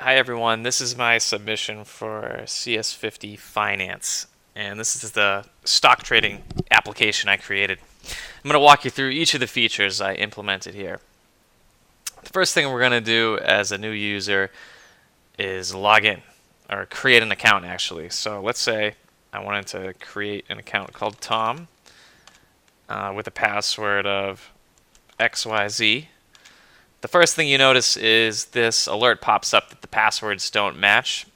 Hi everyone, this is my submission for CS50 Finance, and this is the stock trading application I created. I'm going to walk you through each of the features I implemented here. The first thing we're going to do as a new user is log in, or create an account actually. So let's say I wanted to create an account called Tom with a password of XYZ. The first thing you notice is this alert pops up that the passwords don't match.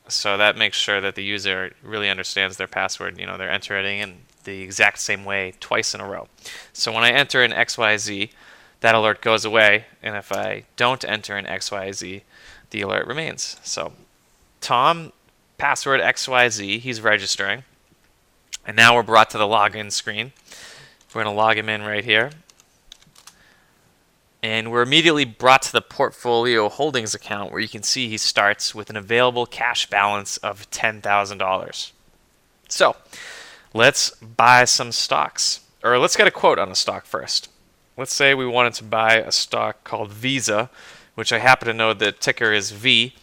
So that makes sure that the user really understands their password. They're entering in the exact same way twice in a row. So when I enter in XYZ, that alert goes away. And if I don't enter in XYZ, the alert remains. So Tom, password XYZ, he's registering. And now we're brought to the login screen. We're going to log him in right here. And we're immediately brought to the portfolio holdings account where you can see he starts with an available cash balance of $10,000. So let's buy some stocks. Or let's get a quote on a stock first. Let's say we wanted to buy a stock called Visa, which I happen to know the ticker is V.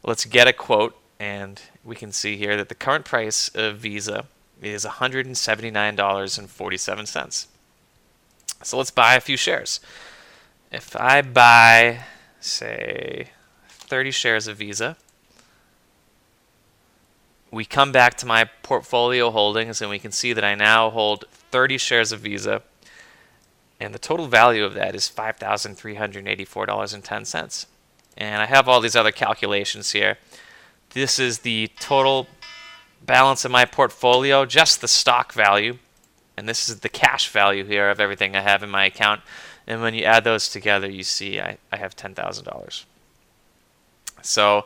Let's get a quote, and we can see here that the current price of Visa is $179.47. So let's buy a few shares. If I buy, say, 30 shares of Visa, we come back to my portfolio holdings and we can see that I now hold 30 shares of Visa, and the total value of that is $5,384.10. And I have all these other calculations here. This is the total balance of my portfolio, just the stock value, and this is the cash value here of everything I have in my account. And when you add those together, you see I have $10,000. So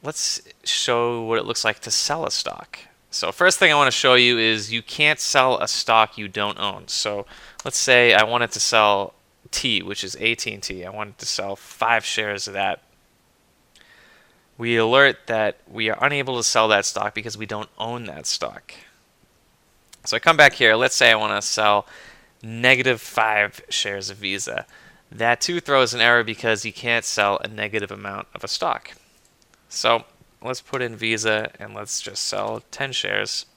let's show what it looks like to sell a stock. So first thing I want to show you is you can't sell a stock you don't own. So let's say I wanted to sell T, which is AT&T. I wanted to sell 5 shares of that. We alert that we are unable to sell that stock because we don't own that stock. So I come back here. Let's say I want to sell -5 shares of Visa. That too throws an error because you can't sell a negative amount of a stock. So let's put in Visa and let's just sell 10 shares.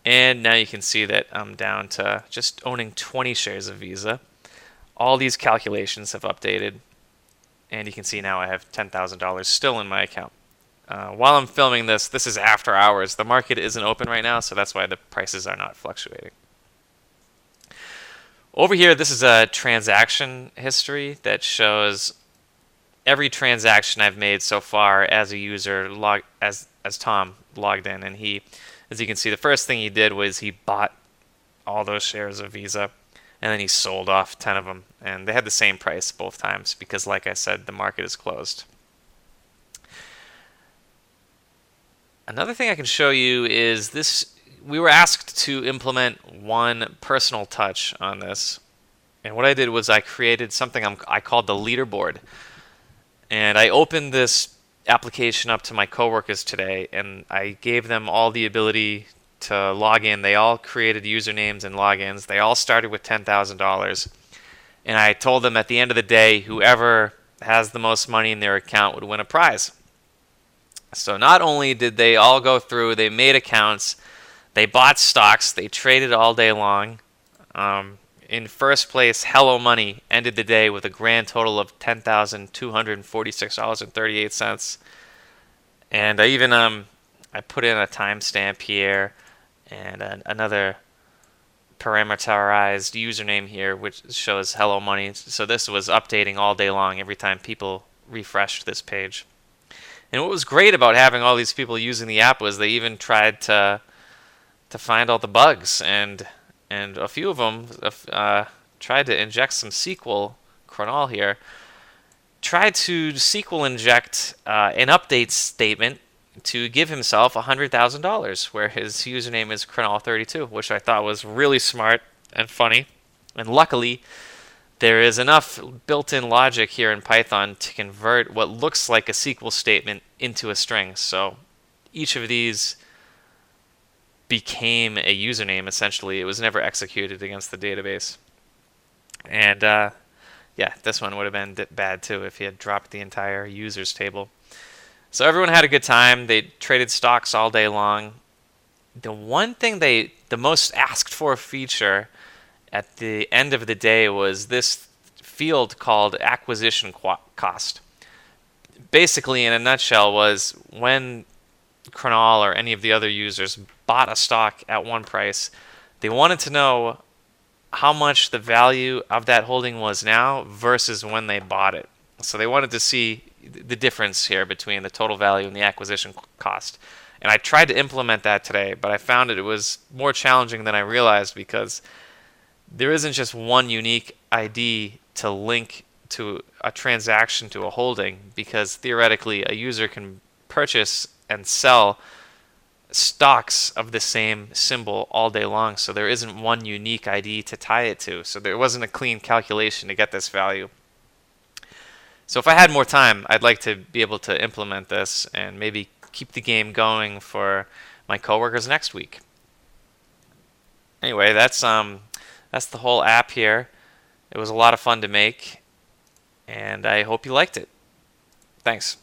And now you can see that I'm down to just owning 20 shares of Visa. All these calculations have updated, and you can see now I have $10,000 still in my account. While I'm filming this, this is after hours. The market isn't open right now, so that's why the prices are not fluctuating. Over here, this is a transaction history that shows every transaction I've made so far as a user, as Tom logged in. And he, as you can see, the first thing he did was he bought all those shares of Visa, and then he sold off 10 of them. And they had the same price both times because, like I said, the market is closed. Another thing I can show you is this. We were asked to implement one personal touch on this. And what I did was I created something I called the leaderboard. And I opened this application up to my coworkers today, and I gave them all the ability to log in. They all created usernames and logins. They all started with $10,000. And I told them at the end of the day, whoever has the most money in their account would win a prize. So not only did they all go through, they made accounts, they bought stocks, they traded all day long. In first place, Hello Money ended the day with a grand total of $10,246.38. And I even I put in a timestamp here and another parameterized username here, which shows Hello Money. So this was updating all day long every time people refreshed this page. And what was great about having all these people using the app was they even tried to find all the bugs, and a few of them tried to inject some SQL. Cronall here tried to SQL inject an update statement to give himself $100,000, where his username is Cronall32, which I thought was really smart and funny. And luckily, there is enough built-in logic here in Python to convert what looks like a SQL statement into a string. So each of these became a username, essentially. It was never executed against the database. And Yeah, this one would have been bad too if he had dropped the entire users table. So everyone had a good time. They traded stocks all day long. The most asked for feature at the end of the day was this field called acquisition cost. Basically, in a nutshell, was when Kernal or any of the other users bought a stock at one price, they wanted to know how much the value of that holding was now versus when they bought it. So they wanted to see the difference here between the total value and the acquisition cost. And I tried to implement that today, but I found it was more challenging than I realized because there isn't just one unique ID to link to a transaction to a holding, because theoretically a user can purchase and sell stocks of the same symbol all day long, so there isn't one unique ID to tie it to. So there wasn't a clean calculation to get this value. So if I had more time, I'd like to be able to implement this and maybe keep the game going for my coworkers next week. Anyway, that's the whole app here. It was a lot of fun to make, and I hope you liked it. Thanks.